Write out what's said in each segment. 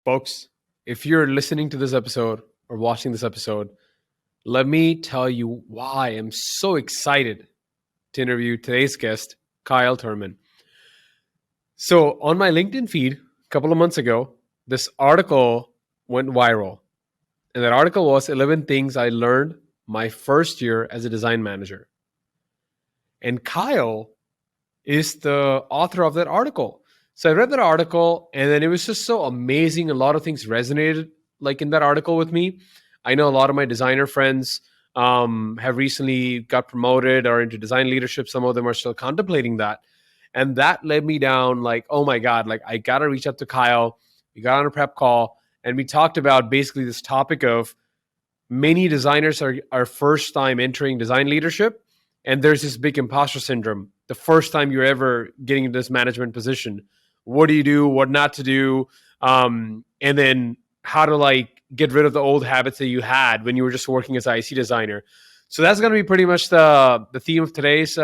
Folks, if you're listening to this episode or watching this episode, let me tell you why I'm so excited to interview today's guest, Kyle Turman. So, on my LinkedIn feed a couple of months ago, this article went viral. And that article was 11 things I learned my first year as a design manager. And Kyle is the author of that article. So I read that article and then it was just so amazing. A lot of things resonated like in that article with me. I know a lot of my designer friends have recently got promoted or into design leadership. Some of them are still contemplating that. And that led me down like, oh my God, like I got to reach out to Kyle. We got on a prep call and we talked about basically this topic of many designers are first time entering design leadership. And there's this big imposter syndrome. The first time you're ever getting into this management position, what do you do, what not to do, and then how to like get rid of the old habits that you had when you were just working as an IC designer. So that's going to be pretty much the theme of today's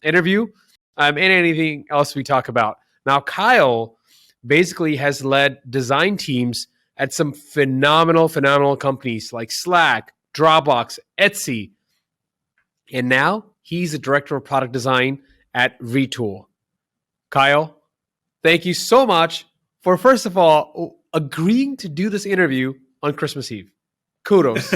interview and anything else we talk about. Now, Kyle basically has led design teams at some phenomenal companies like Slack, Dropbox, Etsy. And now he's a director of product design at Rettol. Kyle, thank you so much for, first of all, agreeing to do this interview on Christmas Eve. Kudos.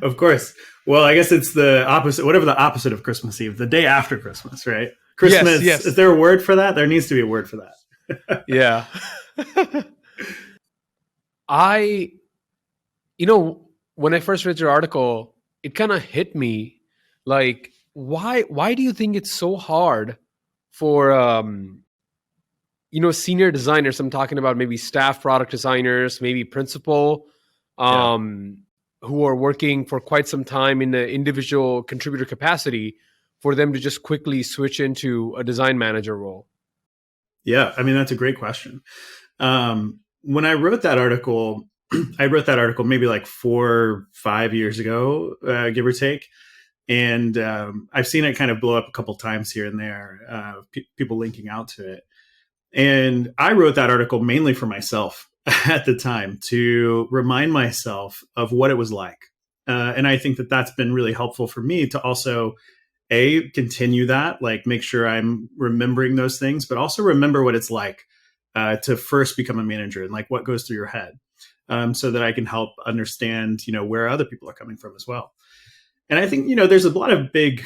Of course. Well, I guess it's the opposite, whatever the opposite of Christmas Eve, the day after Christmas, right? Christmas, yes. Is there a word for that? There needs to be a word for that. Yeah. When I first read your article, it kind of hit me like, why do you think it's so hard for, senior designers? I'm talking about maybe staff product designers, maybe principal, who are working for quite some time in the individual contributor capacity, for them to just quickly switch into a design manager role? Yeah, I mean, that's a great question. When I wrote that article, maybe like 4 or 5 years ago, give or take. And I've seen it kind of blow up a couple times here and there, people linking out to it. And I wrote that article mainly for myself at the time to remind myself of what it was like. And I think that that's been really helpful for me to also, continue that, like make sure I'm remembering those things, but also remember what it's like to first become a manager and like what goes through your head, so that I can help understand, where other people are coming from as well. And I think, there's a lot of big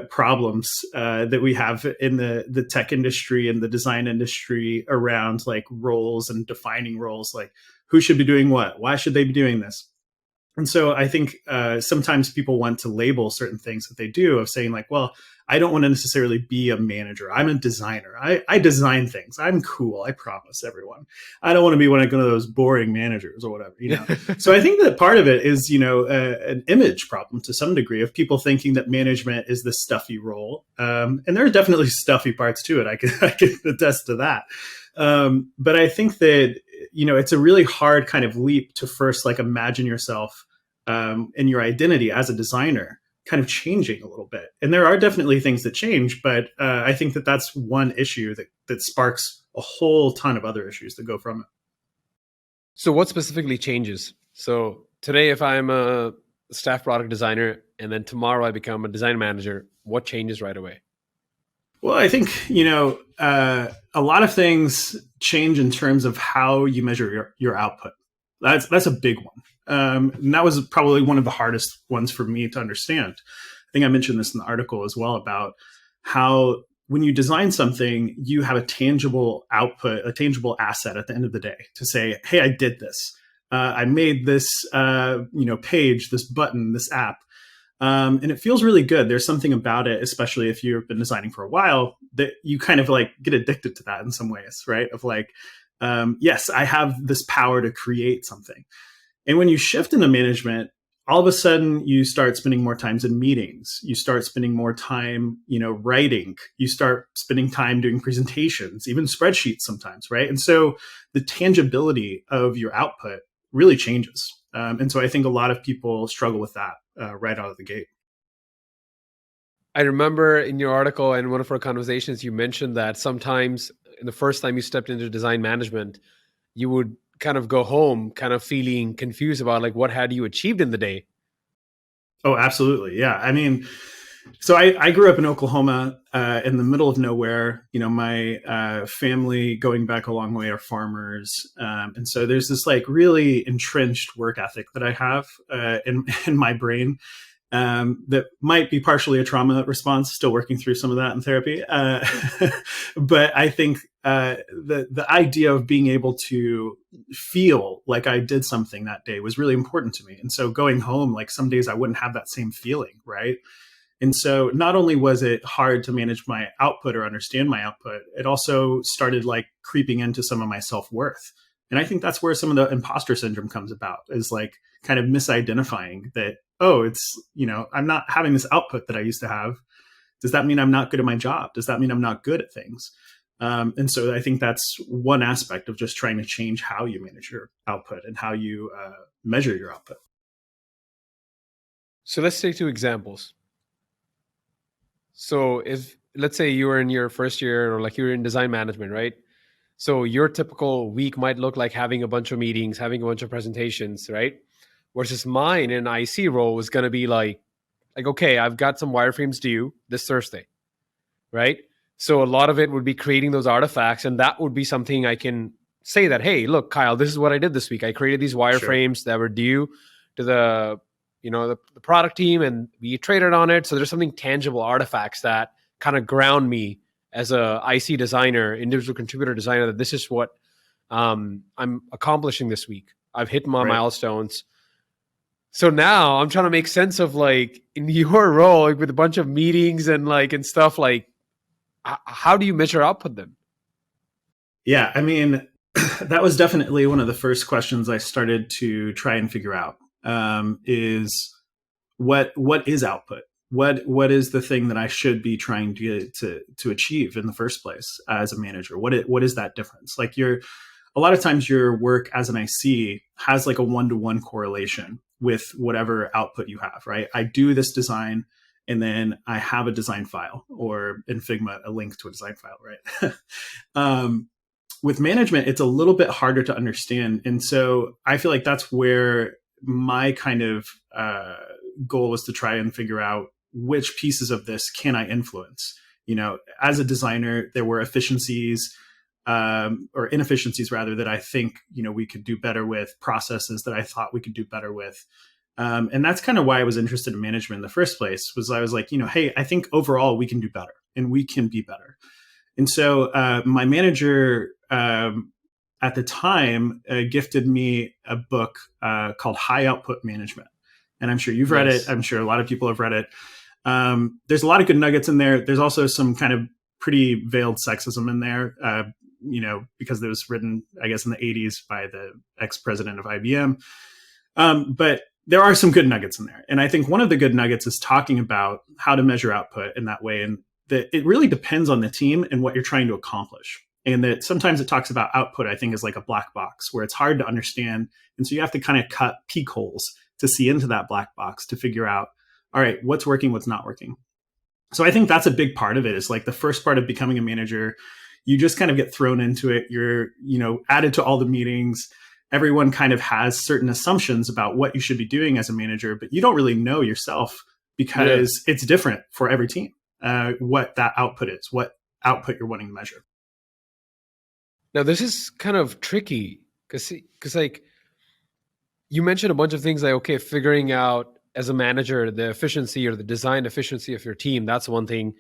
problems that we have in the tech industry and the design industry around like roles and defining roles, like who should be doing what? Why should they be doing this? And so I think sometimes people want to label certain things that they do of saying like, well, I don't want to necessarily be a manager. I'm a designer. I design things. I'm cool. I promise everyone. I don't want to be one of those boring managers or whatever, So I think that part of it is, an image problem to some degree of people thinking that management is this stuffy role. And there are definitely stuffy parts to it. I can attest to that. But I think that, it's a really hard kind of leap to first like imagine yourself and your identity as a designer kind of changing a little bit. And there are definitely things that change, but I think that that's one issue that sparks a whole ton of other issues that go from it. So what specifically changes? So today, if I'm a staff product designer and then tomorrow I become a design manager, what changes right away? Well, I think, a lot of things change in terms of how you measure your output. That's a big one. And that was probably one of the hardest ones for me to understand. I think I mentioned this in the article as well about how when you design something, you have a tangible output, a tangible asset at the end of the day to say, hey, I did this. I made this, page, this button, this app. And it feels really good. There's something about it, especially if you've been designing for a while, that you kind of like get addicted to that in some ways, right? Of like, yes, I have this power to create something. And when you shift into management, all of a sudden you start spending more time in meetings. You start spending more time, writing. You start spending time doing presentations, even spreadsheets sometimes, right? And so the tangibility of your output really changes. And so I think a lot of people struggle with that right out of the gate. I remember in your article and one of our conversations, you mentioned that sometimes in the first time you stepped into design management, you would kind of go home kind of feeling confused about like what had you achieved in the day? Oh, absolutely. Yeah. I mean, so I grew up in Oklahoma, in the middle of nowhere. You know, my family going back a long way are farmers, and so there's this like really entrenched work ethic that I have in my brain, that might be partially a trauma response. Still working through some of that in therapy, but I think the idea of being able to feel like I did something that day was really important to me. And so going home, like some days I wouldn't have that same feeling, right? And so not only was it hard to manage my output or understand my output, it also started like creeping into some of my self-worth. And I think that's where some of the imposter syndrome comes about, is like kind of misidentifying that, oh, it's, you know, I'm not having this output that I used to have. Does that mean I'm not good at my job? Does that mean I'm not good at things? And so I think that's one aspect of just trying to change how you manage your output and how you measure your output. So let's take two examples. So if let's say you were in your first year or like you're in design management, right? So your typical week might look like having a bunch of meetings, having a bunch of presentations, right? Versus mine in IC role was going to be like, okay, I've got some wireframes due this Thursday, right? So a lot of it would be creating those artifacts, and that would be something I can say that, hey, look, Kyle, this is what I did this week. I created these Sure. wireframes that were due to the product team, and we traded on it. So there's something tangible, artifacts that kind of ground me as a IC designer, individual contributor designer, that this is what I'm accomplishing this week. I've hit my Right. milestones. So now I'm trying to make sense of like in your role, like with a bunch of meetings and like and stuff, like how do you measure output then? Yeah. I mean, that was definitely one of the first questions I started to try and figure out, is what is output? What is the thing that I should be trying to achieve in the first place as a manager? What is that difference? Like a lot of times your work as an IC has like a one-to-one correlation with whatever output you have, right? I do this design and then I have a design file, or in Figma, a link to a design file, right? With management, it's a little bit harder to understand. And so I feel like that's where my kind of goal was to try and figure out which pieces of this can I influence. You know, as a designer, there were efficiencies, or inefficiencies rather, that I think, you know, we could do better with, processes that I thought we could do better with. And that's kind of why I was interested in management in the first place, was I was like, you know, hey, I think overall we can do better and we can be better. And so my manager at the time gifted me a book called High Output Management. And I'm sure you've read it. Nice. I'm sure a lot of people have read it. There's a lot of good nuggets in there. There's also some kind of pretty veiled sexism in there, you know, because it was written, I guess, in the 80s by the ex-president of IBM. But there are some good nuggets in there. And I think one of the good nuggets is talking about how to measure output in that way. And that it really depends on the team and what you're trying to accomplish. And that sometimes it talks about output, I think, is like a black box where it's hard to understand. And so you have to kind of cut peek holes to see into that black box to figure out, all right, what's working, what's not working. So I think that's a big part of it, is like the first part of becoming a manager. You just kind of get thrown into it. You're, you know, added to all the meetings. Everyone kind of has certain assumptions about what you should be doing as a manager, but you don't really know yourself Yeah. because it's different for every team, what that output is, what output you're wanting to measure. Now this is kind of tricky because like you mentioned a bunch of things like, okay, figuring out as a manager the efficiency or the design efficiency of your team. That's one thing.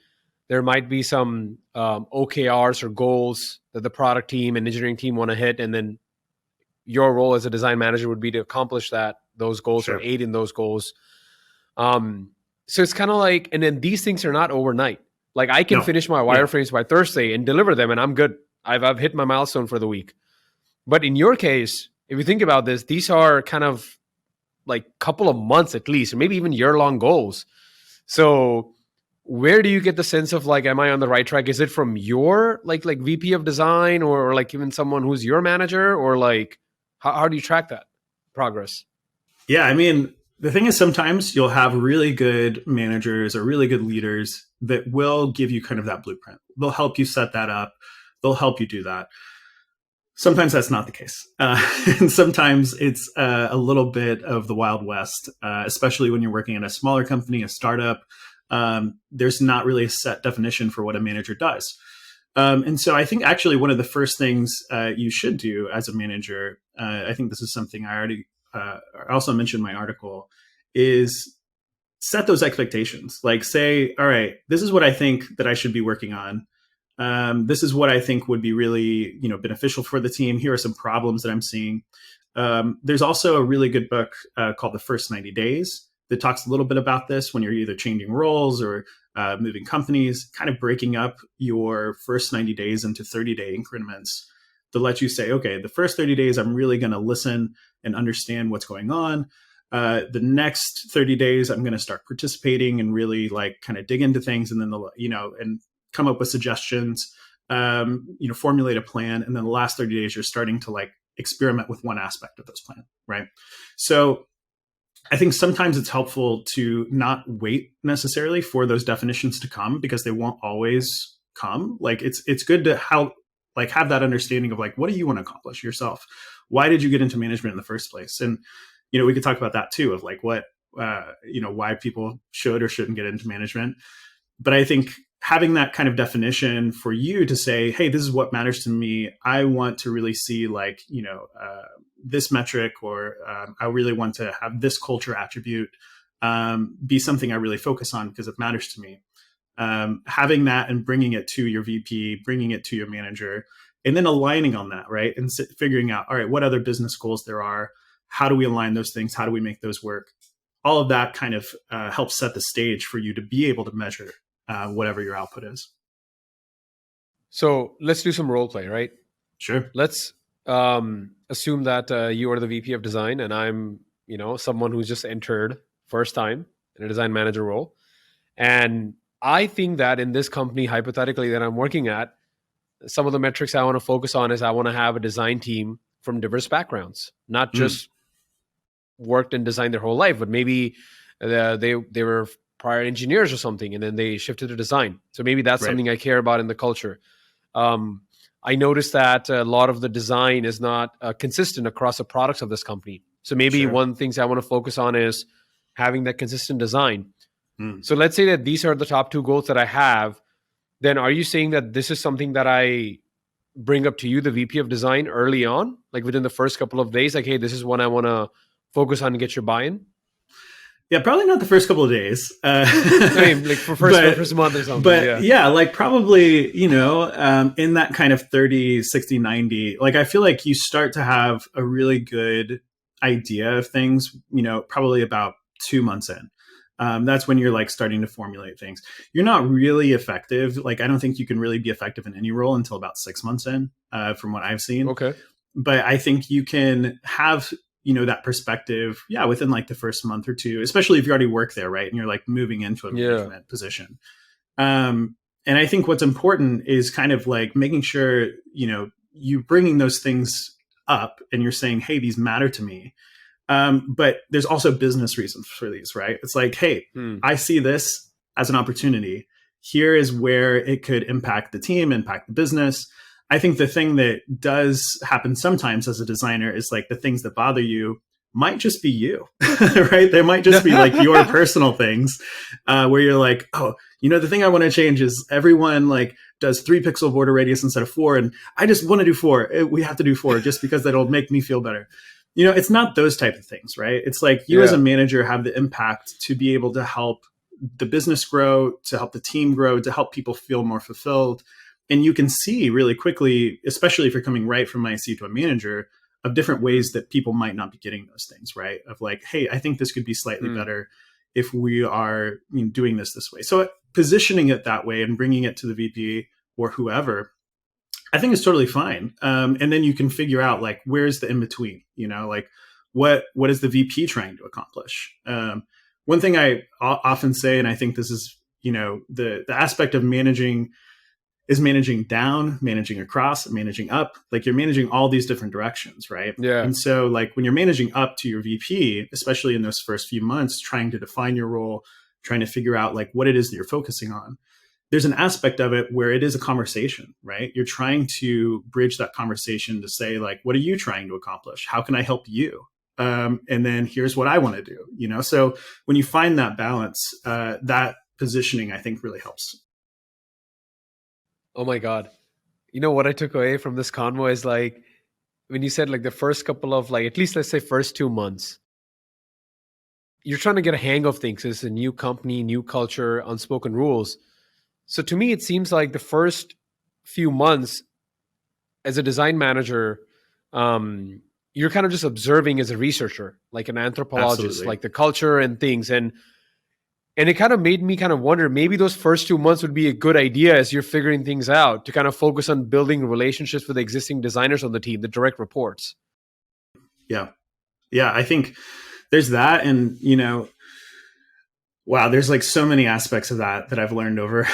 There might be some OKRs or goals that the product team and engineering team want to hit, and then your role as a design manager would be to accomplish those goals or Sure. aid in those goals. So it's kind of like, and then these things are not overnight. Like I can No. finish my Yeah. wireframes by Thursday and deliver them, and I'm good. I've hit my milestone for the week. But in your case, if you think about this, these are kind of like couple of months at least, or maybe even year-long goals. So where do you get the sense of like, am I on the right track? Is it from your like VP of design, or like even someone who's your manager, or like how do you track that progress? Yeah. I mean, the thing is, sometimes you'll have really good managers or really good leaders that will give you kind of that blueprint. They'll help you set that up. They'll help you do that. Sometimes that's not the case. And sometimes it's a little bit of the Wild West, especially when you're working in a smaller company, a startup. There's not really a set definition for what a manager does. And so I think actually one of the first things you should do as a manager, I think this is something I also mentioned in my article, is set those expectations. Like say, all right, this is what I think that I should be working on. This is what I think would be really, beneficial for the team. Here are some problems that I'm seeing. There's also a really good book called The First 90 Days that talks a little bit about this when you're either changing roles or moving companies, kind of breaking up your first 90 days into 30-day increments to let you say, okay, the first 30 days, I'm really going to listen and understand what's going on. The next 30 days, I'm going to start participating and really like kind of dig into things, and then and come up with suggestions, formulate a plan. And then the last 30 days, you're starting to like experiment with one aspect of this plan, right? So I think sometimes it's helpful to not wait necessarily for those definitions to come, because they won't always come. Like it's good to have that understanding of like, what do you want to accomplish yourself? Why did you get into management in the first place? And, we could talk about that too, of like what, why people should or shouldn't get into management. But I think having that kind of definition for you to say, hey, this is what matters to me. I want to really see like, this metric, or I really want to have this culture attribute be something I really focus on because it matters to me. Having that and bringing it to your VP, bringing it to your manager, and then aligning on that, right? And figuring out, all right, what other business goals there are? How do we align those things? How do we make those work? All of that kind of helps set the stage for you to be able to measure whatever your output is. So let's do some role play, right? Sure. Let's assume that you are the VP of design and I'm, someone who's just entered first time in a design manager role. And I think that in this company, hypothetically, that I'm working at, some of the metrics I want to focus on is I want to have a design team from diverse backgrounds, not just worked and designed their whole life, but maybe they were prior engineers or something, and then they shifted to design. So maybe that's Right. something I care about in the culture. I noticed that a lot of the design is not consistent across the products of this company. So maybe Sure. one of the things I want to focus on is having that consistent design. So let's say that these are the top two goals that I have. Then are you saying that this is something that I bring up to you, the VP of design, early on, like within the first couple of days? Like, hey, this is one I want to focus on and get your buy-in? Yeah, probably not the first couple of days. I mean, like for first month or something. But yeah, like probably, in that kind of 30, 60, 90, like I feel like you start to have a really good idea of things, probably about 2 months in. That's when you're like starting to formulate things. You're not really effective. Like, I don't think you can really be effective in any role until about 6 months in, from what I've seen. Okay. But I think you can have, that perspective, within like the first month or two, especially if you already work there, right? And you're like moving into a management position. And I think what's important is kind of like making sure, you bringing those things up and you're saying, hey, these matter to me. But there's also business reasons for these, right? It's like, hey, I see this as an opportunity. Here is where it could impact the team, impact the business. I think the thing that does happen sometimes as a designer is like the things that bother you might just be you, right? They might just be like your personal things where you're like, oh, the thing I want to change is everyone like does 3 pixel border radius instead of 4. And I just want to do 4. We have to do 4 just because that'll make me feel better. It's not those type of things, right? It's like you as a manager have the impact to be able to help the business grow, to help the team grow, to help people feel more fulfilled. And you can see really quickly, especially if you're coming right from IC to a manager, of different ways that people might not be getting those things, right? Of like, hey, I think this could be slightly better if we are doing this way. So positioning it that way and bringing it to the VP or whoever, I think is totally fine. And then you can figure out like, where's the in between, like what is the VP trying to accomplish? One thing I often say, and I think this is, the aspect of managing is managing down, managing across, managing up. Like you're managing all these different directions, right? Yeah. And so like when you're managing up to your VP, especially in those first few months, trying to define your role, trying to figure out like what it is that you're focusing on, there's an aspect of it where it is a conversation, right? You're trying to bridge that conversation to say, like, what are you trying to accomplish? How can I help you? And then here's what I want to do, So when you find that balance, that positioning, I think, really helps. Oh my God. You know what I took away from this convo is like when you said like the first couple of like, at least let's say first 2 months, you're trying to get a hang of things. It's a new company, new culture, unspoken rules. So to me, it seems like the first few months as a design manager, you're kind of just observing as a researcher, like an anthropologist, Absolutely. like the culture and things. And it kind of made me kind of wonder, maybe those first 2 months would be a good idea as you're figuring things out to kind of focus on building relationships with the existing designers on the team, the direct reports. Yeah. Yeah. I think there's that. And, wow, there's like so many aspects of that I've learned over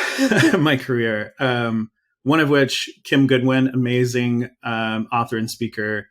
my career. One of which, Kim Goodwin, amazing author and speaker,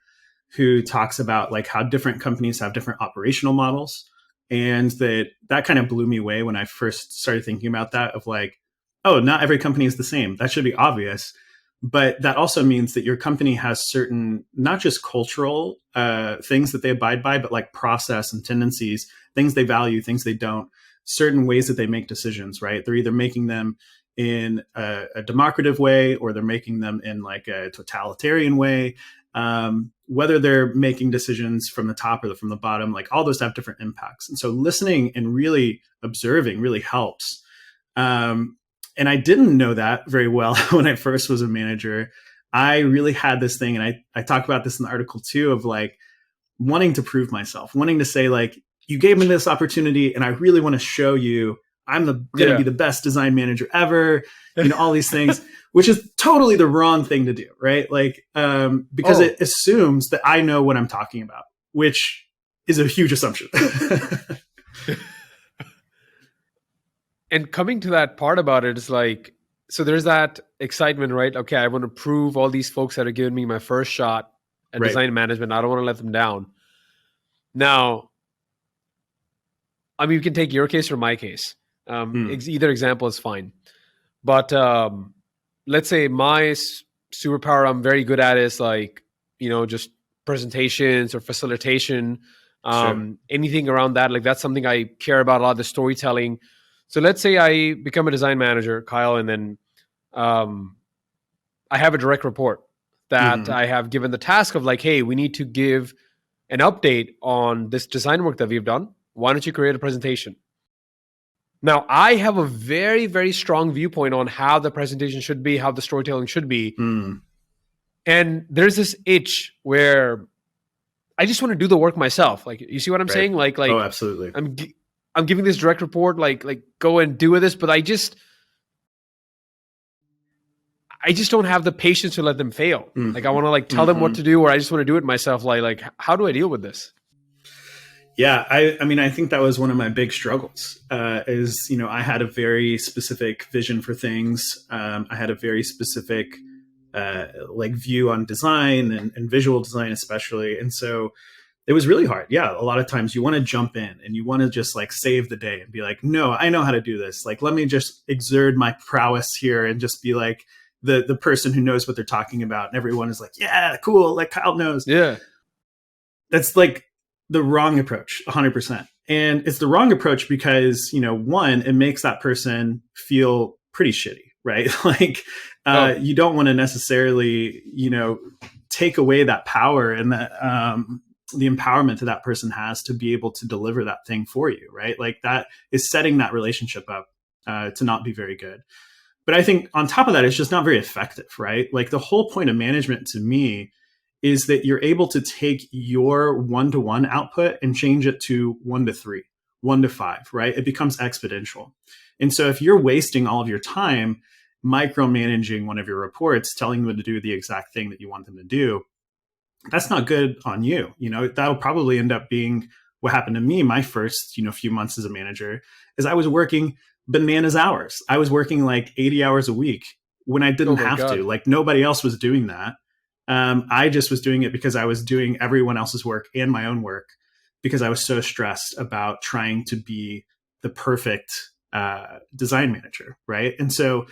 who talks about like how different companies have different operational models. And that kind of blew me away when I first started thinking about that, of like, oh, not every company is the same. That should be obvious. But that also means that your company has certain, not just cultural things that they abide by, but like process and tendencies, things they value, things they don't, certain ways that they make decisions, right? They're either making them in a democratic way, or they're making them in like a totalitarian way. Whether they're making decisions from the top or from the bottom, like all those have different impacts. And so listening and really observing really helps. And I didn't know that very well when I first was a manager. I really had this thing, and I talk about this in the article too, of like wanting to prove myself, wanting to say like, you gave me this opportunity and I really want to show you I'm going to be the best design manager ever, all these things, which is totally the wrong thing to do, right? Like, because it assumes that I know what I'm talking about, which is a huge assumption. And coming to that part about it is like, so there's that excitement, right? Okay, I want to prove all these folks that are giving me my first shot at Right. design management. I don't want to let them down. Now, I mean, you can take your case or my case. Either example is fine. But let's say my superpower I'm very good at is like, just presentations or facilitation, Sure. anything around that. Like that's something I care about a lot, the storytelling. So let's say I become a design manager, Kyle, and then I have a direct report that I have given the task of like, hey, we need to give an update on this design work that we've done. Why don't you create a presentation? Now, I have a very, very strong viewpoint on how the presentation should be, how the storytelling should be. And there's this itch where I just want to do the work myself. Like, you see what I'm saying? Like, oh, absolutely. I'm giving this direct report, like go and do with this, but I just don't have the patience to let them fail. Like, I want to like tell them what to do, or I just want to do it myself. Like, how do I deal with this? Yeah, I mean, I think that was one of my big struggles. Is I had a very specific vision for things. I had a very specific like view on design and visual design, especially, and so it was really hard. Yeah, a lot of times you want to jump in and you want to just like save the day and be like, no, I know how to do this. Like, let me just exert my prowess here and just be like the person who knows what they're talking about, and everyone is like, yeah, cool, like Kyle knows. Yeah, that's like the wrong approach 100%. And it's the wrong approach because, one, it makes that person feel pretty shitty, right? Like, you don't want to necessarily, take away that power and that, the empowerment that that person has to be able to deliver that thing for you, right? Like that is setting that relationship up to not be very good. But I think on top of that, it's just not very effective, right? Like the whole point of management to me is that you're able to take your one-to-one output and change it to 1-3, 1-5, right? It becomes exponential. And so if you're wasting all of your time micromanaging one of your reports, telling them to do the exact thing that you want them to do, that's not good on you. That'll probably end up being what happened to me my first, few months as a manager, is I was working bananas hours. I was working like 80 hours a week when I didn't have to. Like nobody else was doing that. I just was doing it because I was doing everyone else's work and my own work because I was so stressed about trying to be the perfect design manager, right? And so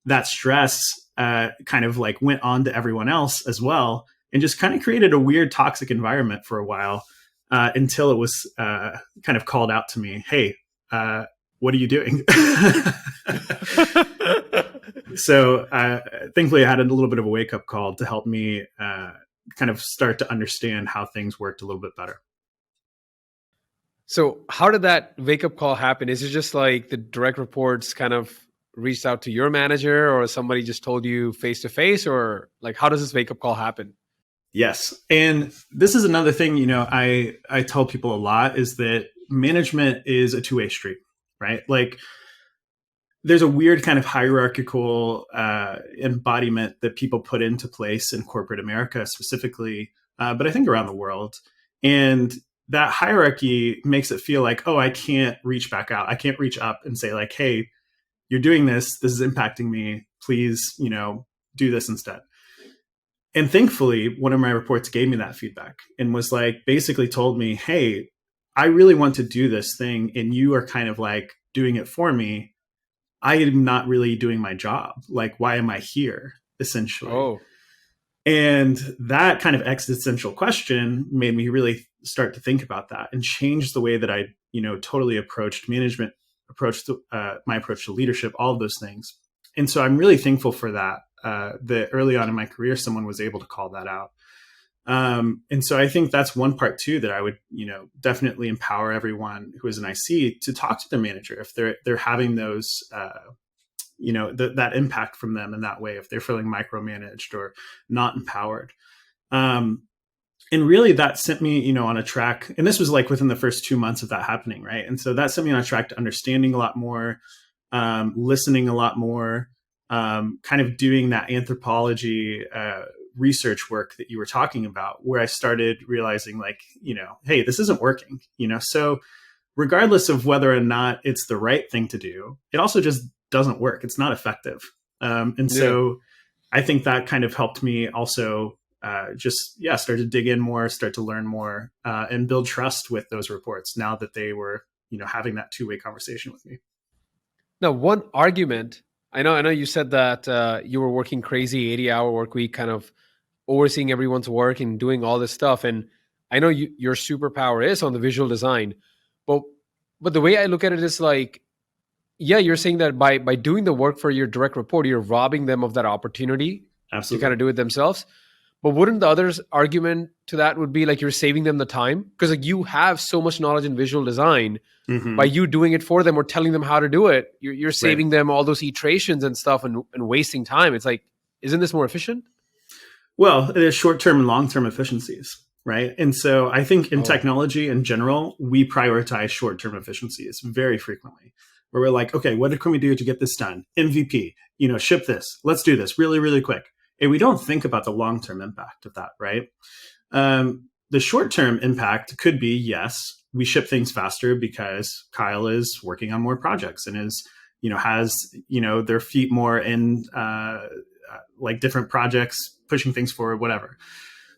that stress kind of like went on to everyone else as well, and just kind of created a weird toxic environment for a while until it was kind of called out to me, hey, what are you doing? So thankfully, I had a little bit of a wake up call to help me kind of start to understand how things worked a little bit better. So how did that wake up call happen? Is it just like the direct reports kind of reached out to your manager, or somebody just told you face to face, or like how does this wake up call happen? Yes. And this is another thing, I tell people a lot is that management is a two-way street, right? Like there's a weird kind of hierarchical embodiment that people put into place in corporate America specifically, but I think around the world. And that hierarchy makes it feel like, oh, I can't reach back out. I can't reach up and say like, hey, you're doing this. This is impacting me. Please, do this instead. And thankfully, one of my reports gave me that feedback and was like, basically told me, hey, I really want to do this thing. And you are kind of like doing it for me. I am not really doing my job. Like, why am I here? Essentially. Oh, And that kind of existential question made me really start to think about that and change the way that I, totally approached management, approached my approach to leadership, all of those things. And so I'm really thankful for that. That early on in my career, someone was able to call that out. And so I think that's one part too that I would, definitely empower everyone who is an IC to talk to their manager if they're having those, that impact from them in that way, if they're feeling micromanaged or not empowered. And really that sent me, on a track, and this was like within the first 2 months of that happening. Right. And so that sent me on a track to understanding a lot more, listening a lot more, kind of doing that anthropology, research work that you were talking about, where I started realizing like, hey, this isn't working, so regardless of whether or not it's the right thing to do, it also just doesn't work. It's not effective. And so I think that kind of helped me also start to dig in more, start to learn more, and build trust with those reports now that they were, having that two-way conversation with me. Now, one argument, I know you said that you were working crazy 80-hour work week, kind of overseeing everyone's work and doing all this stuff. And I know your superpower is on the visual design, but the way I look at it is like, yeah, you're saying that by doing the work for your direct report, you're robbing them of that opportunity Absolutely. to kind of do it themselves. But wouldn't the other's argument to that would be like you're saving them the time? Because like you have so much knowledge in visual design. Mm-hmm. By you doing it for them or telling them how to do it, you're saving them all those iterations and stuff and wasting time. It's like, isn't this more efficient? Well, there's short-term and long-term efficiencies, right? And so I think in technology in general, we prioritize short-term efficiencies very frequently, where we're like, okay, what can we do to get this done? MVP, ship this. Let's do this really, really quick. And we don't think about the long-term impact of that, right? The short-term impact could be, yes, we ship things faster because Kyle is working on more projects and is, has, their feet more in like different projects, pushing things forward, whatever.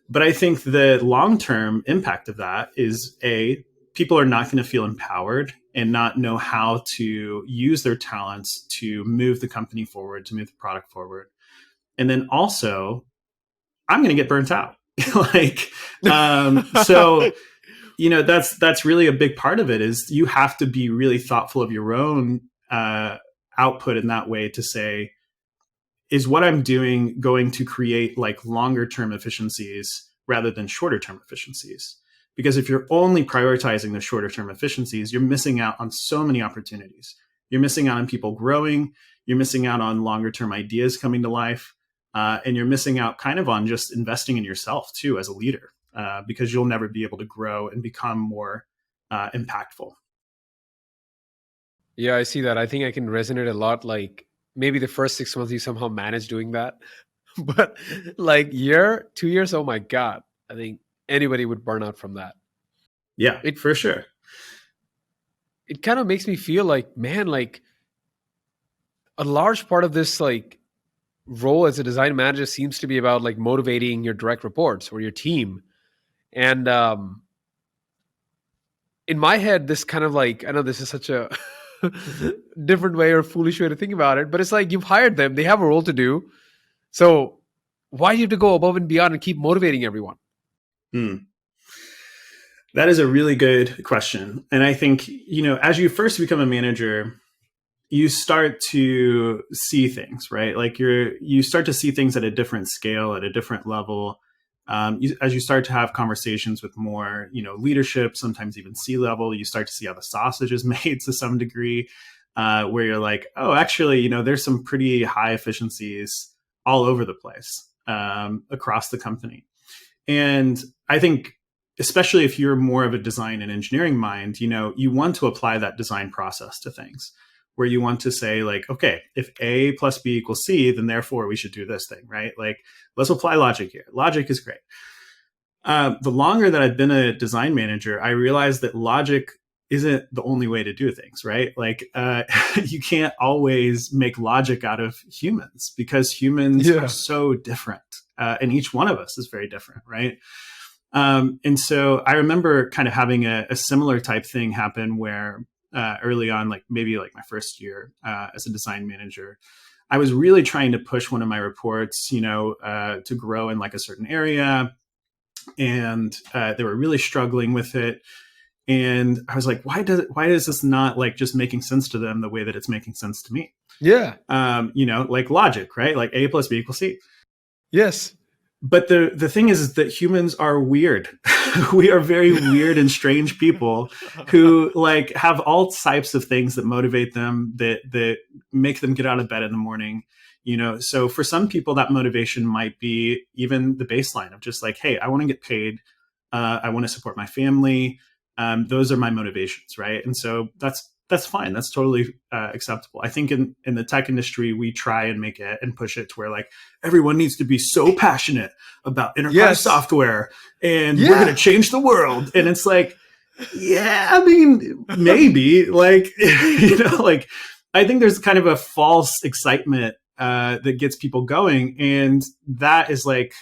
But I think the long-term impact of that is people are not going to feel empowered and not know how to use their talents to move the company forward, to move the product forward. And then also, I'm going to get burnt out. So, that's really a big part of it is you have to be really thoughtful of your own output in that way to say, is what I'm doing going to create like longer term efficiencies rather than shorter term efficiencies? Because if you're only prioritizing the shorter term efficiencies, you're missing out on so many opportunities. You're missing out on people growing. You're missing out on longer term ideas coming to life. And you're missing out kind of on just investing in yourself too as a leader, because you'll never be able to grow and become more impactful. Yeah, I see that. I think I can resonate a lot. Like maybe the first 6 months you somehow manage doing that, but like 2 years, oh my God, I think anybody would burn out from that. Yeah, for sure. It kind of makes me feel like, man, like a large part of this like role as a design manager seems to be about like motivating your direct reports or your team. And in my head, this kind of like, I know this is such a different way or foolish way to think about it. But it's like you've hired them, they have a role to do. So why do you have to go above and beyond and keep motivating everyone? Hmm. That is a really good question. And I think, as you first become a manager, you start to see things, right? Like you start to see things at a different scale, at a different level. As you start to have conversations with more, leadership, sometimes even C-level, you start to see how the sausage is made to some degree, where you're like, oh, actually, there's some pretty high efficiencies all over the place across the company. And I think, especially if you're more of a design and engineering mind, you want to apply that design process to things where you want to say like, okay, if A plus B equals C, then therefore we should do this thing, right? Like, let's apply logic here. Logic is great. The longer that I've been a design manager, I realized that logic isn't the only way to do things, right? Like, you can't always make logic out of humans because humans are Yeah. so different, and each one of us is very different, right? And so I remember kind of having a similar type thing happen where early on, like maybe like my first year as a design manager, I was really trying to push one of my reports, to grow in like a certain area, and they were really struggling with it. And I was like, why is this not like just making sense to them the way that it's making sense to me? Yeah. Like logic, right? Like A plus B equals C. Yes. But the thing is that humans are weird. We are very weird and strange people who like have all types of things that motivate them, that make them get out of bed in the morning. So for some people that motivation might be even the baseline of just like, hey, I want to get paid, I want to support my family. Those are my motivations, right? And so that's fine. That's totally acceptable. I think in the tech industry, we try and make it and push it to where like everyone needs to be so passionate about enterprise Yes. software and we're going to Yeah. change the world. And it's like, yeah, I mean, maybe like, like I think there's kind of a false excitement that gets people going. And that is like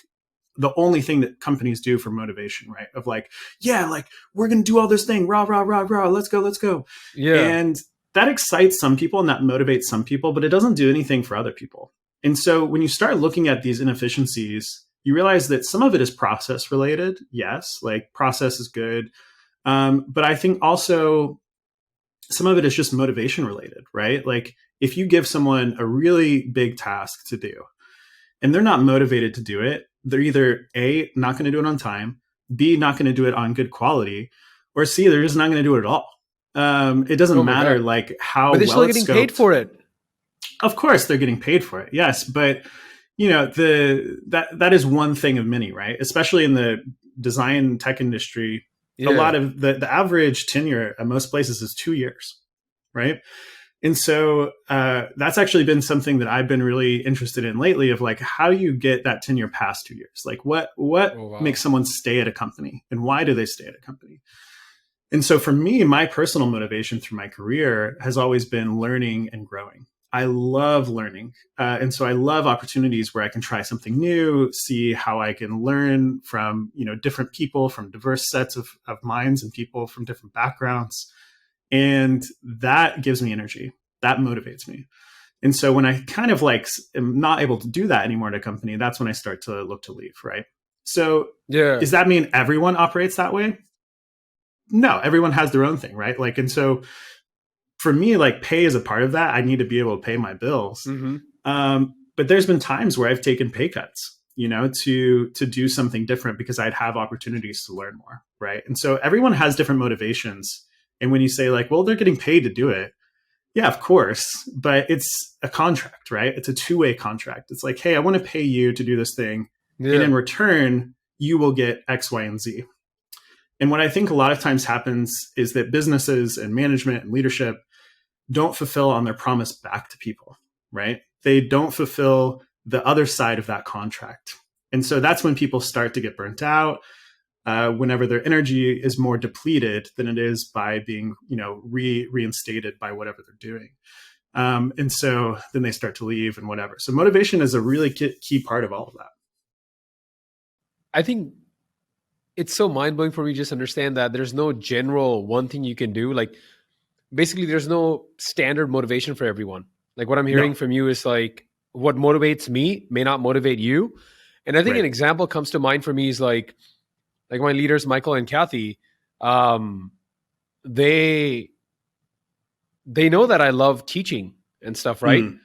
the only thing that companies do for motivation, right? Of like, yeah, like we're going to do all this thing, rah, rah, rah, rah, let's go, let's go. Yeah. And that excites some people and that motivates some people, but it doesn't do anything for other people. And so when you start looking at these inefficiencies, you realize that some of it is process related. Yes, like process is good. But I think also some of it is just motivation related, right? Like if you give someone a really big task to do, and they're not motivated to do it, they're either A, not going to do it on time, B, not going to do it on good quality, or C, they're just not going to do it at all. It doesn't Oh my matter God. like how But they're well still it's getting paid scoped. for it. Of course, they're getting paid for it, yes, but that is one thing of many, right? Especially in the design tech industry, a lot Yeah. of the average tenure at most places is 2 years, right? And so that's actually been something that I've been really interested in lately of like, how do you get that tenure past 2 years? Like what Oh makes wow. someone stay at a company and why do they stay at a company? And so for me, my personal motivation through my career has always been learning and growing. I love learning. And so I love opportunities where I can try something new, see how I can learn from, different people from diverse sets of minds and people from different backgrounds. And that gives me energy. That motivates me. And so when I kind of like am not able to do that anymore at a company, that's when I start to look to leave, right? So Yeah. does that mean everyone operates that way? No, everyone has their own thing, right? Like, and so for me, like pay is a part of that. I need to be able to pay my bills. Mm-hmm. But there's been times where I've taken pay cuts, to do something different because I'd have opportunities to learn more, right? And so everyone has different motivations. And when you say like, well, they're getting paid to do it, yeah, of course, but it's a contract, right? It's a two-way contract. It's like, hey, I want to pay you to do this thing, and Yeah. in return, you will get X, Y, and Z. And what I think a lot of times happens is that businesses and management and leadership don't fulfill on their promise back to people, right? They don't fulfill the other side of that contract. And so that's when people start to get burnt out, whenever their energy is more depleted than it is by being, reinstated by whatever they're doing. And so then they start to leave and whatever. So motivation is a really key part of all of that. I think it's so mind blowing for me to just understand that there's no general one thing you can do. Like basically there's no standard motivation for everyone. Like what I'm hearing No. from you is like what motivates me may not motivate you. And I think an Right. example comes to mind for me is like my leaders, Michael and Kathy, um, they they know that I love teaching and stuff, right? Mm,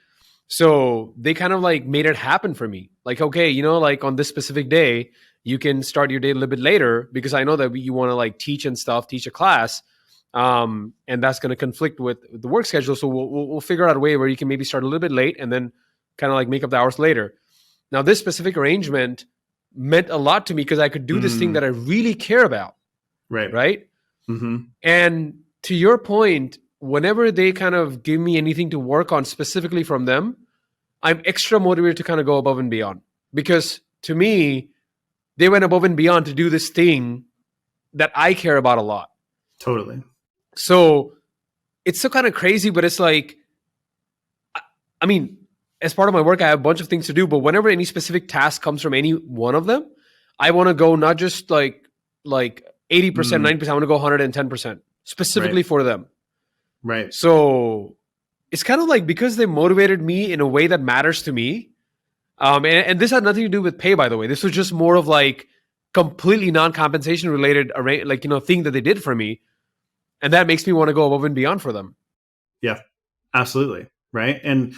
So they kind of like made it happen for me. Like, okay, like on this specific day, you can start your day a little bit later because I know that you want to like teach and stuff, teach a class, and that's going to conflict with the work schedule. So we'll figure out a way where you can maybe start a little bit late and then kind of like make up the hours later. Now, this specific arrangement meant a lot to me because I could do this thing that mm, I really care about, right. right? Mm-hmm. And to your point, whenever they kind of give me anything to work on specifically from them, I'm extra motivated to kind of go above and beyond because to me, they went above and beyond to do this thing that I care about a lot. Totally. So it's so kind of crazy, but it's like, I mean, as part of my work, I have a bunch of things to do, but whenever any specific task comes from any one of them, I want to go not just like 80%, Mm, 90%, I want to go 110% specifically right. for them. Right. So it's kind of like because they motivated me in a way that matters to me. And this had nothing to do with pay, by the way. This was just more of like completely non-compensation related, like thing that they did for me, and that makes me want to go above and beyond for them. Yeah. Absolutely. Right. And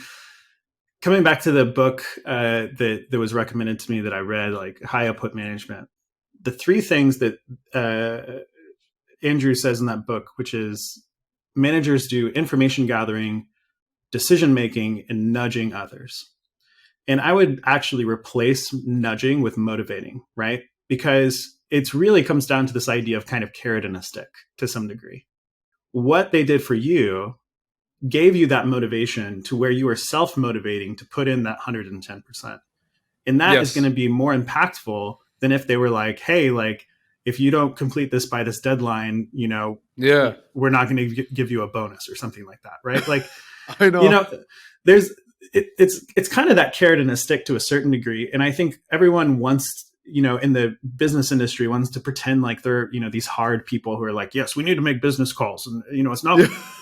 coming back to the book that was recommended to me that I read, like High Output Management, the three things that Andrew says in that book, which is managers do information gathering, decision making, and nudging others. And I would actually replace nudging with motivating, right? Because it really comes down to this idea of kind of carrot and a stick to some degree. What they did for you gave you that motivation to where you are self motivating to put in that 110%. And that is going Yes. to be more impactful than if they were like, hey, like, if you don't complete this by this deadline, Yeah. we're not going to give you a bonus or something like that. Right. Like, I you know. know, there's, it's kind of that carrot and a stick to a certain degree. And I think everyone wants, in the business industry wants to pretend like they're, these hard people who are like, yes, we need to make business calls. And,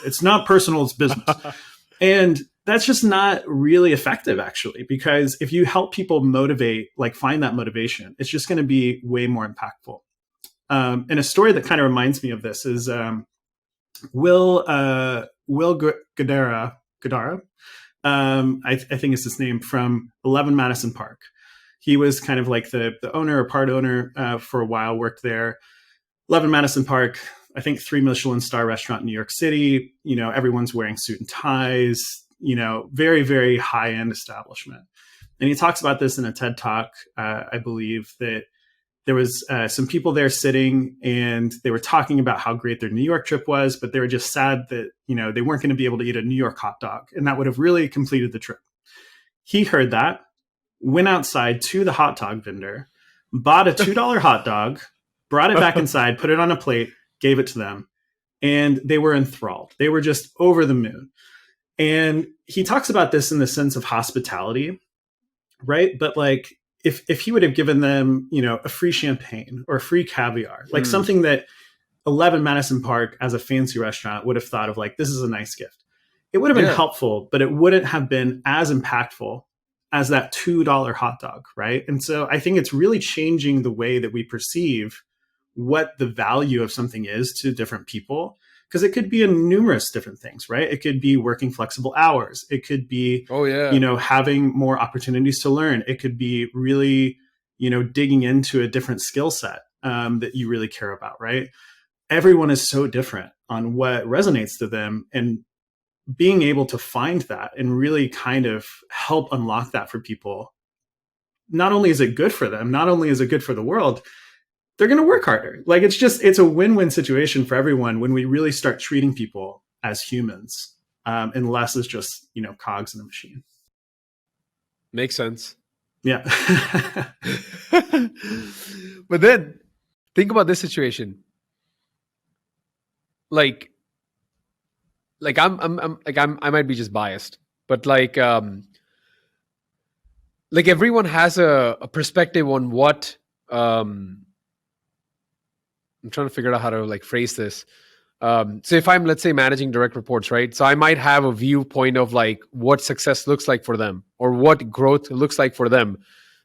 it's not personal, it's business. And that's just not really effective, actually, because if you help people find that motivation, it's just going to be way more impactful. And a story that kind of reminds me of this is Will Gadara. I think it's his name, from 11 Madison Park. He was kind of like the owner or part owner for a while, worked there. 11 Madison Park, I think 3 Michelin star restaurant in New York City. Everyone's wearing suit and ties, very, very high end establishment. And he talks about this in a TED talk, I believe, that there was some people there sitting and they were talking about how great their New York trip was, but they were just sad that, they weren't going to be able to eat a New York hot dog. And that would have really completed the trip. He heard that, went outside to the hot dog vendor, bought a $2 hot dog, brought it back inside, put it on a plate, gave it to them. And they were enthralled. They were just over the moon. And he talks about this in the sense of hospitality, right? But like, if he would have given them, a free champagne or a free caviar, like something that 11 Madison Park as a fancy restaurant would have thought of, like, this is a nice gift. It would have been Yeah. helpful, but it wouldn't have been as impactful as that $2 hot dog, right? And so I think it's really changing the way that we perceive what the value of something is to different people, because it could be in numerous different things, right? It could be working flexible hours. It could be, Oh yeah. having more opportunities to learn. It could be really, digging into a different skill set that you really care about, right? Everyone is so different on what resonates to them, and being able to find that and really kind of help unlock that for people. Not only is it good for them, not only is it good for the world, they're going to work harder. Like, it's a win-win situation for everyone when we really start treating people as humans, and less as just, cogs in a machine. Makes sense. Yeah. But then think about this situation. Like I might be just biased, but like everyone has a perspective on what I'm trying to figure out how to like phrase this. So if I'm, let's say, managing direct reports, right? So I might have a viewpoint of like what success looks like for them or what growth looks like for them.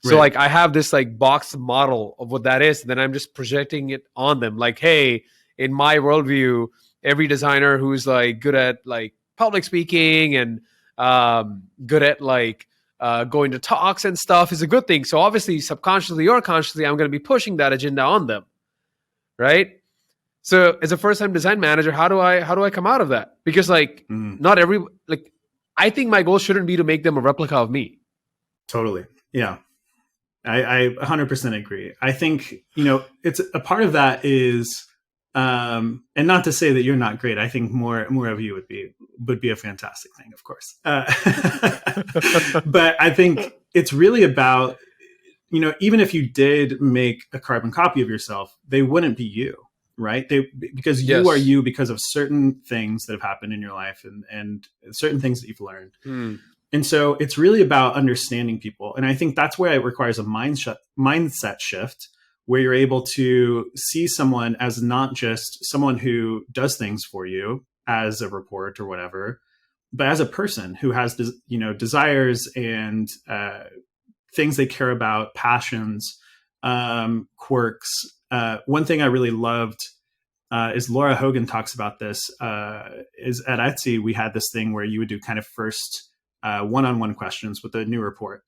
So Right. like I have this like box model of what that is, then I'm just projecting it on them. Like, hey, in my worldview, every designer who's like good at like public speaking and good at like going to talks and stuff is a good thing. So obviously, subconsciously or consciously, I'm going to be pushing that agenda on them, right? So as a first time design manager, how do I come out of that? Because like Mm, not every like I think my goal shouldn't be to make them a replica of me. totally. Yeah. I 100% agree. I think, it's a part of that is, and not to say that you're not great. I think more of you would be a fantastic thing, of course. But I think it's really about, even if you did make a carbon copy of yourself, they wouldn't be you, right? Because you are Yes. you because of certain things that have happened in your life and certain things that you've learned. Hmm. And so it's really about understanding people. And I think that's where it requires a mindset shift where you're able to see someone as not just someone who does things for you as a report or whatever, but as a person who has, desires and things they care about, passions, quirks. One thing I really loved is Laura Hogan talks about this. Is at Etsy we had this thing where you would do kind of first one-on-one questions with a new report.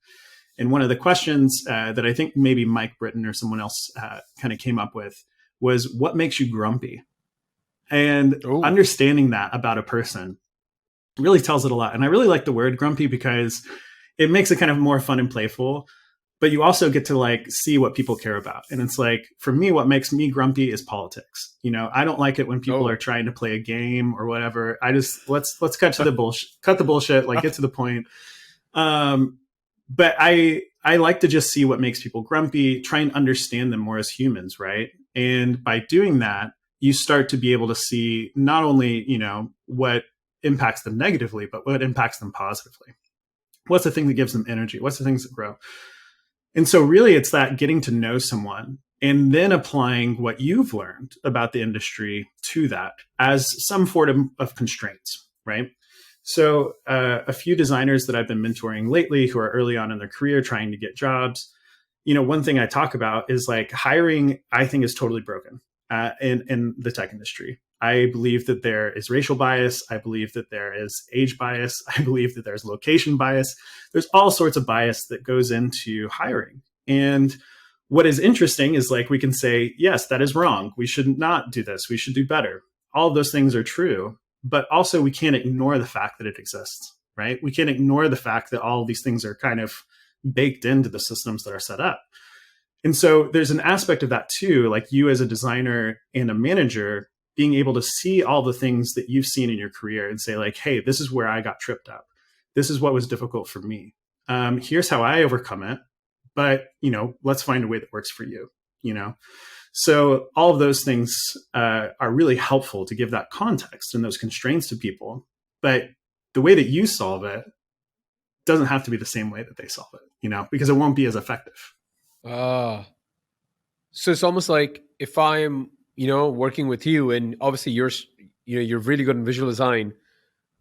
And one of the questions that I think maybe Mike Britton or someone else kind of came up with was, what makes you grumpy? And Oh. understanding that about a person really tells it a lot. And I really like the word grumpy because it makes it kind of more fun and playful, but you also get to like see what people care about. And it's like, for me, what makes me grumpy is politics. I don't like it when people are Oh. trying to play a game or whatever. I just, let's cut to the bullshit, like get to the point. But I like to just see what makes people grumpy, try and understand them more as humans, right? And by doing that, you start to be able to see not only, what impacts them negatively, but what impacts them positively. What's the thing that gives them energy? What's the things that grow? And so really it's that getting to know someone and then applying what you've learned about the industry to that as some form of constraints, right? So a few designers that I've been mentoring lately who are early on in their career trying to get jobs, one thing I talk about is like hiring, I think is totally broken in the tech industry. I believe that there is racial bias. I believe that there is age bias. I believe that there's location bias. There's all sorts of bias that goes into hiring. And what is interesting is like we can say, yes, that is wrong. We should not do this. We should do better. All of those things are true, but also we can't ignore the fact that it exists, right? We can't ignore the fact that all of these things are kind of baked into the systems that are set up. And so there's an aspect of that too, like you as a designer and a manager being able to see all the things that you've seen in your career and say like, hey, this is where I got tripped up. This is what was difficult for me. Here's how I overcome it. But, let's find a way that works for you, you know? So all of those things are really helpful to give that context and those constraints to people. But the way that you solve it doesn't have to be the same way that they solve it, because it won't be as effective. Ah. So it's almost like if I'm, working with you and obviously you're really good in visual design,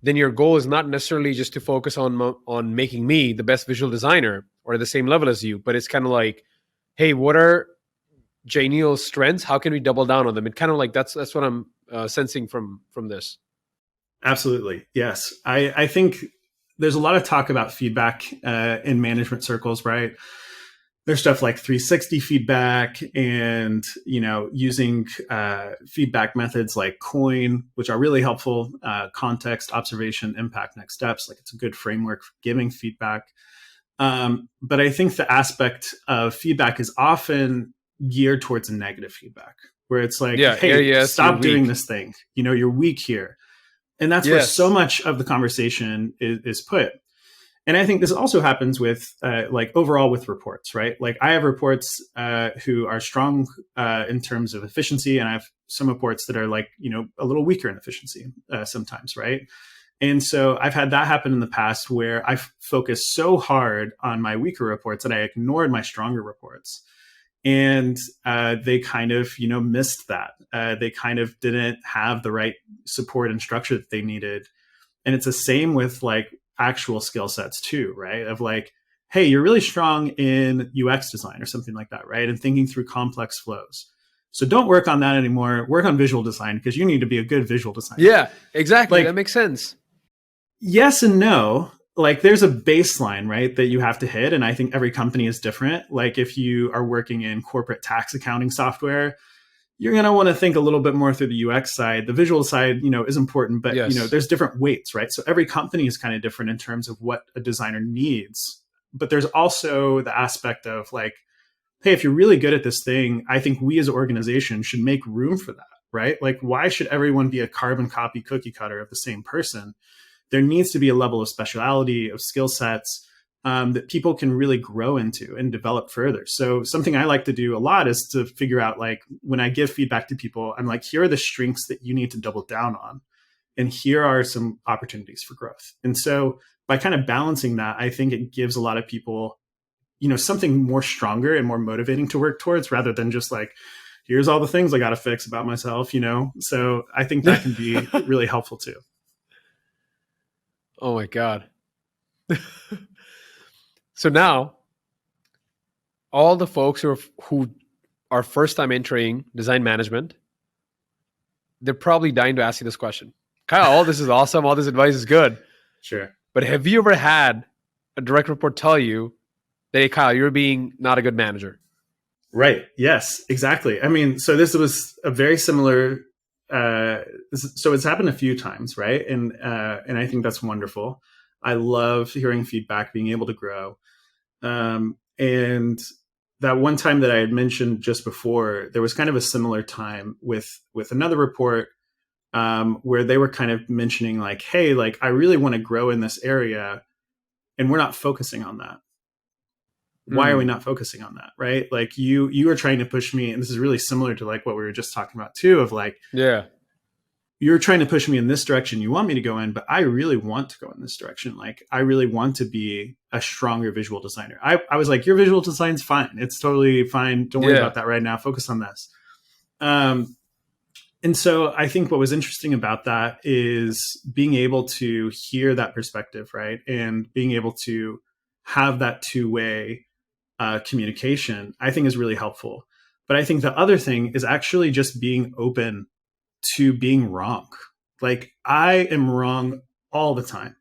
then your goal is not necessarily just to focus on making me the best visual designer or at the same level as you, but it's kind of like, hey, what are J Neil's strengths? How can we double down on them? And kind of like that's what I'm sensing from this. Absolutely. Yes. I think there's a lot of talk about feedback in management circles, right? There's stuff like 360 feedback and, using feedback methods like COIN, which are really helpful, context, observation, impact, next steps. Like it's a good framework for giving feedback. But I think the aspect of feedback is often geared towards a negative feedback where it's like, Yeah, hey, areas you're stop doing weak. this thing. You're weak here. And that's where so Yes. much of the conversation is put. And I think this also happens with like overall with reports, right? Like I have reports who are strong in terms of efficiency, and I have some reports that are like, a little weaker in efficiency sometimes, right? And so I've had that happen in the past where I've focused so hard on my weaker reports that I ignored my stronger reports. And they kind of, missed that. They kind of didn't have the right support and structure that they needed. And it's the same with like actual skill sets too, right? Of like, hey, you're really strong in UX design or something like that, right? And thinking through complex flows. So don't work on that anymore. Work on visual design because you need to be a good visual designer. Yeah, exactly. Like, that makes sense. yes and no. Like there's a baseline, right, that you have to hit. And I think every company is different. Like if you are working in corporate tax accounting software, you're going to want to think a little bit more through the UX side. The visual side, is important, but Yes. there's different weights, right? So every company is kind of different in terms of what a designer needs. But there's also the aspect of like, hey, if you're really good at this thing, I think we as an organization should make room for that, right? Like why should everyone be a carbon copy cookie cutter of the same person? There needs to be a level of speciality, of skill sets, that people can really grow into and develop further. So something I like to do a lot is to figure out, like, when I give feedback to people, I'm like, here are the strengths that you need to double down on. And here are some opportunities for growth. And so by kind of balancing that, I think it gives a lot of people, something more stronger and more motivating to work towards rather than just like, here's all the things I got to fix about myself, So I think that can be really helpful too. Oh my God. So now, all the folks who are first time entering design management, they're probably dying to ask you this question. Kyle, all this is awesome. All this advice is good. Sure. But have you ever had a direct report tell you that, hey, Kyle, you're being not a good manager? Right. Yes, exactly. I mean, so this was a very similar. So it's happened a few times, right? And I think that's wonderful. I love hearing feedback, being able to grow. And that one time that I had mentioned just before, there was kind of a similar time with another report where they were kind of mentioning like, hey, like I really want to grow in this area, and we're not focusing on that. Why are we not focusing on that? Right. Like you are trying to push me. And this is really similar to like what we were just talking about too, of like, Yeah, you're trying to push me in this direction. You want me to go in, but I really want to go in this direction. Like I really want to be a stronger visual designer. I was like, your visual design's fine. It's totally fine. Don't worry about that right now. Focus on this. And so I think what was interesting about that is being able to hear that perspective, right? And being able to have that two-way communication, I think is really helpful. But I think the other thing is actually just being open to being wrong. Like I am wrong all the time.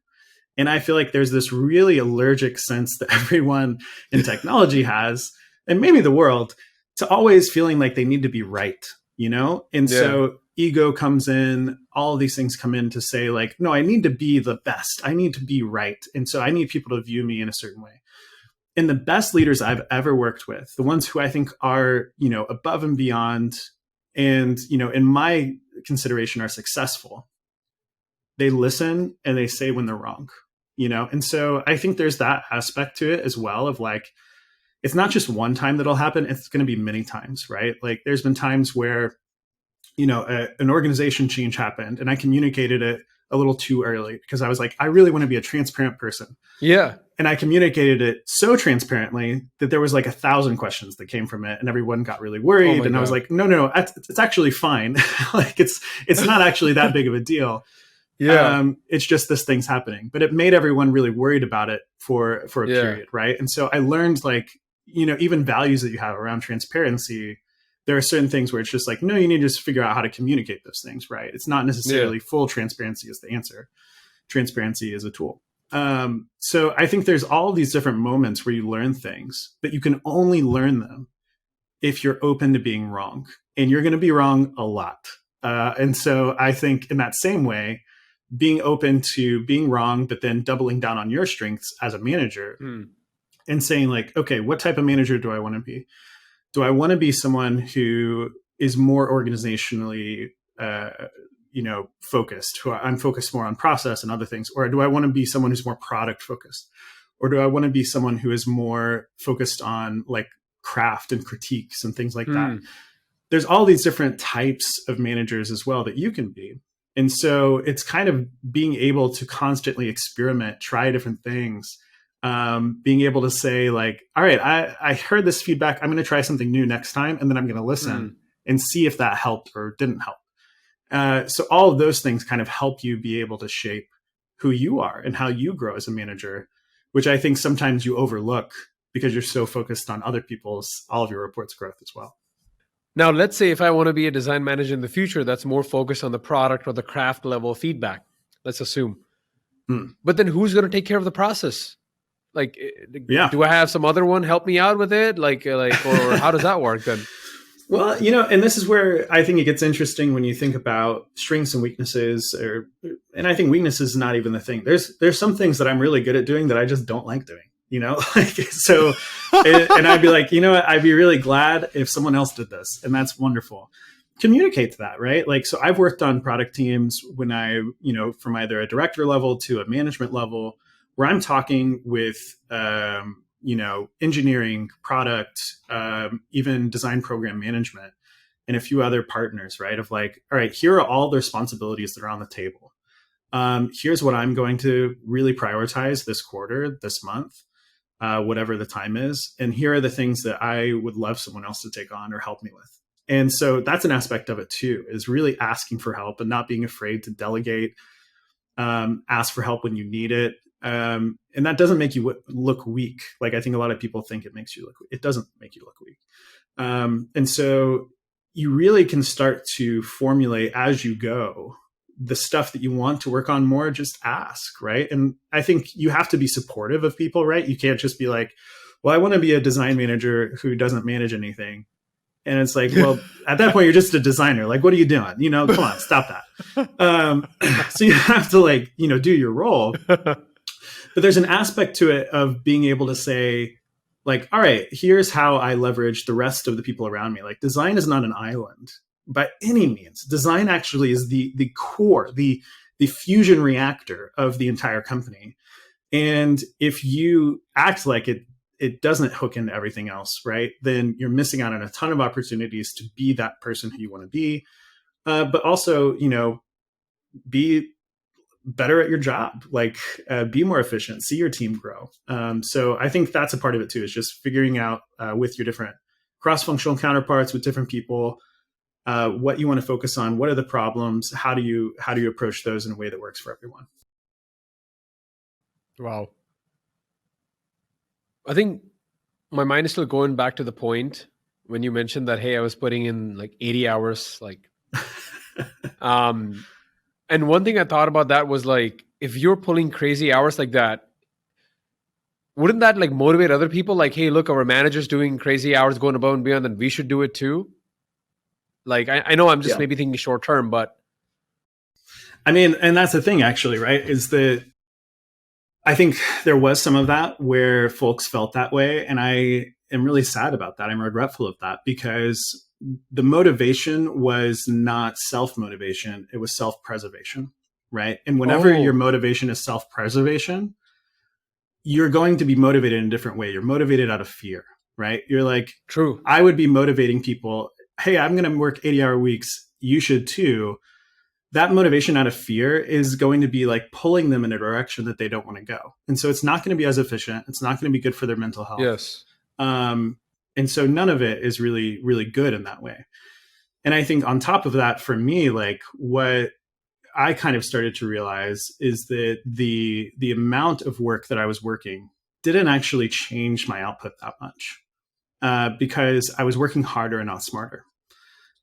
And I feel like there's this really allergic sense that everyone in technology has, and maybe the world, to always feeling like they need to be right, And so ego comes in, all of these things come in to say like, no, I need to be the best. I need to be right. And so I need people to view me in a certain way. And the best leaders I've ever worked with, the ones who I think are, above and beyond, and, in my consideration are successful, they listen and they say when they're wrong, And so I think there's that aspect to it as well of like, it's not just one time that'll happen. It's going to be many times, right? Like there's been times where, an organization change happened and I communicated it a little too early because I was like, I really want to be a transparent person. Yeah. And I communicated it so transparently that there was like 1,000 questions that came from it, and everyone got really worried. And I was like, no, it's actually fine. Like it's not actually that big of a deal. Yeah. It's just this thing's happening, but it made everyone really worried about it for a period, right? And so I learned like, even values that you have around transparency. There are certain things where it's just like, no, you need to just figure out how to communicate those things, right? It's not necessarily full transparency is the answer. Transparency is a tool. So I think there's all these different moments where you learn things, but you can only learn them if you're open to being wrong, and you're going to be wrong a lot. And so I think in that same way, being open to being wrong, but then doubling down on your strengths as a manager and saying like, okay, what type of manager do I want to be? Do I want to be someone who is more organizationally, focused, who I'm focused more on process and other things? Or do I want to be someone who's more product focused? Or do I want to be someone who is more focused on like craft and critiques and things like that? There's all these different types of managers as well that you can be. And so it's kind of being able to constantly experiment, try different things, being able to say like, all right, I heard this feedback. I'm going to try something new next time. And then I'm going to listen and see if that helped or didn't help. So all of those things kind of help you be able to shape who you are and how you grow as a manager, which I think sometimes you overlook because you're so focused on other people's, all of your reports' growth as well. Now, let's say if I want to be a design manager in the future that's more focused on the product or the craft level feedback, let's assume. But then who's going to take care of the process? Like, do I have some other one help me out with it? Or how does that work then? Well, and this is where I think it gets interesting when you think about strengths and weaknesses, and I think weakness is not even the thing. There's some things that I'm really good at doing that I just don't like doing, so, and I'd be like, what, I'd be really glad if someone else did this. And that's wonderful. Communicate that, right? Like, so I've worked on product teams when from either a director level to a management level where I'm talking with, engineering, product, even design program management, and a few other partners, right? Of like, all right, here are all the responsibilities that are on the table. Here's what I'm going to really prioritize this quarter, this month, whatever the time is. And here are the things that I would love someone else to take on or help me with. And so that's an aspect of it too, is really asking for help and not being afraid to delegate, ask for help when you need it. And that doesn't make you look weak. Like I think a lot of people think it makes you look weak. It doesn't make you look weak. And so you really can start to formulate as you go the stuff that you want to work on more, just ask, right? And I think you have to be supportive of people, right? You can't just be like, well, I want to be a design manager who doesn't manage anything. And it's like, well, at that point, you're just a designer. Like, what are you doing? Come on, stop that. So you have to do your role. But there's an aspect to it of being able to say, like, all right, here's how I leverage the rest of the people around me. Like, design is not an island by any means. Design actually is the core, the fusion reactor of the entire company. And if you act like it doesn't hook into everything else, right, then you're missing out on a ton of opportunities to be that person who you want to be. But also, be better at your job, be more efficient, see your team grow. So I think that's a part of it too, is just figuring out with your different cross-functional counterparts, with different people, what you want to focus on, what are the problems, how do you approach those in a way that works for everyone. Wow. I think my mind is still going back to the point when you mentioned that, hey, I was putting in like 80 hours, and one thing I thought about that was like, if you're pulling crazy hours like that, wouldn't that like motivate other people? Like, hey, look, our manager's doing crazy hours, going above and beyond, then we should do it too. Like, I know I'm just maybe thinking short term, but. I mean, and that's the thing actually, right? Is that I think there was some of that where folks felt that way. And I am really sad about that. I'm regretful of that because the motivation was not self-motivation. It was self-preservation, right? And whenever your motivation is self-preservation, you're going to be motivated in a different way. You're motivated out of fear, right? You're like, true. I would be motivating people. Hey, I'm going to work 80-hour weeks. You should too. That motivation out of fear is going to be like pulling them in a direction that they don't want to go. And so it's not going to be as efficient. It's not going to be good for their mental health. Yes. And so none of it is really, really good in that way. And I think on top of that, for me, like what I kind of started to realize is that the amount of work that I was working didn't actually change my output that much because I was working harder and not smarter.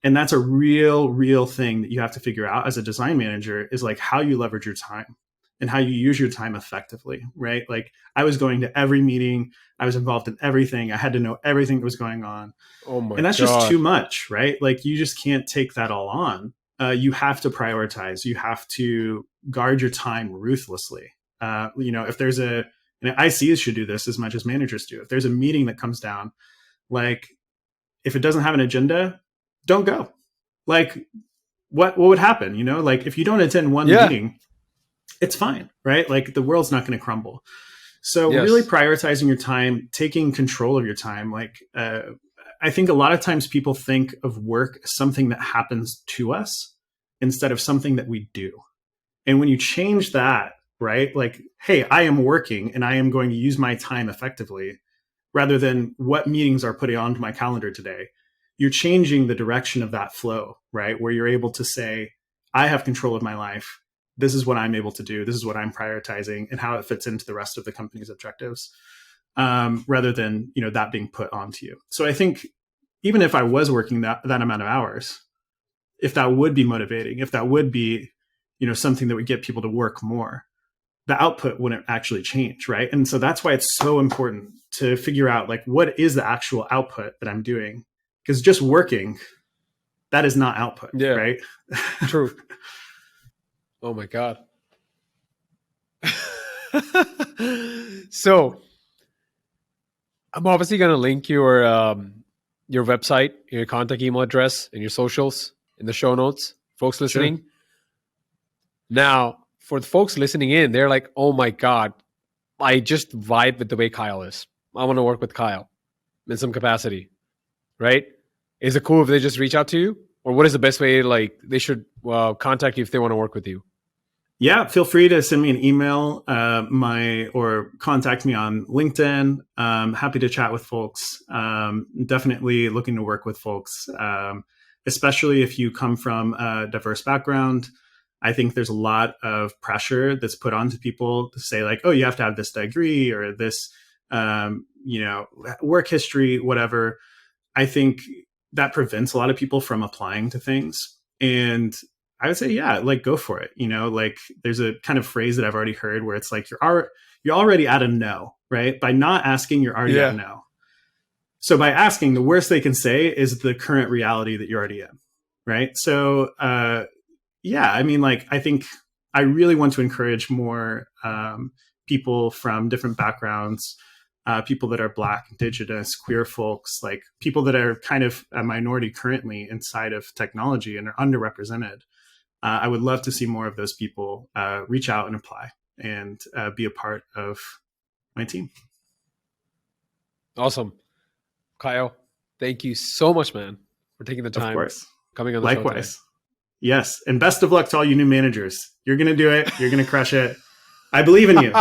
And that's a real thing that you have to figure out as a design manager is like how you leverage your time and how you use your time effectively, right? Like I was going to every meeting, I was involved in everything. I had to know everything that was going on. Oh my God. And that's just too much, right? Like you just can't take that all on. You have to prioritize. You have to guard your time ruthlessly. If there's and ICs should do this as much as managers do. If there's a meeting that comes down, like if it doesn't have an agenda, don't go. Like what would happen? Like if you don't attend one meeting, it's fine, right? Like the world's not going to crumble. So really prioritizing your time, taking control of your time. Like I think a lot of times people think of work as something that happens to us instead of something that we do. And when you change that, right? Like, hey, I am working and I am going to use my time effectively, rather than what meetings are putting onto my calendar today. You're changing the direction of that flow, right? Where you're able to say, I have control of my life. This is what I'm able to do. This is what I'm prioritizing, and how it fits into the rest of the company's objectives, rather than that being put onto you. So I think even if I was working that amount of hours, if that would be motivating, if that would be something that would get people to work more, the output wouldn't actually change, right? And so that's why it's so important to figure out, like, what is the actual output that I'm doing? Because just working, that is not output, Yeah. right? True. Oh my God. So I'm obviously going to link your website, your contact email address, and your socials in the show notes. Folks listening. Sure. Now, for the folks listening in, they're like, oh my God, I just vibe with the way Kyle is. I want to work with Kyle in some capacity, right? Is it cool if they just reach out to you? Or what is the best way, like, they should contact you if they want to work with you? Yeah, feel free to send me an email, or contact me on LinkedIn. Happy to chat with folks. Definitely looking to work with folks, especially if you come from a diverse background. I think there's a lot of pressure that's put onto people to say, like, oh, you have to have this degree or this, work history, whatever. I think that prevents a lot of people from applying to things. And I would say, yeah, like, go for it. Like, there's a kind of phrase that I've already heard where it's like, you're already at a no, right? By not asking, you're already at a no. So by asking, the worst they can say is the current reality that you're already in, right? So, yeah, I mean, like, I think I really want to encourage more people from different backgrounds, people that are Black, Indigenous, queer folks, like people that are kind of a minority currently inside of technology and are underrepresented. I would love to see more of those people reach out and apply and be a part of my team. Awesome. Kyle, thank you so much, man, for taking the time. Of course. Coming on the show today. Likewise. Yes. And best of luck to all you new managers. You're going to do it. You're going to crush it. I believe in you.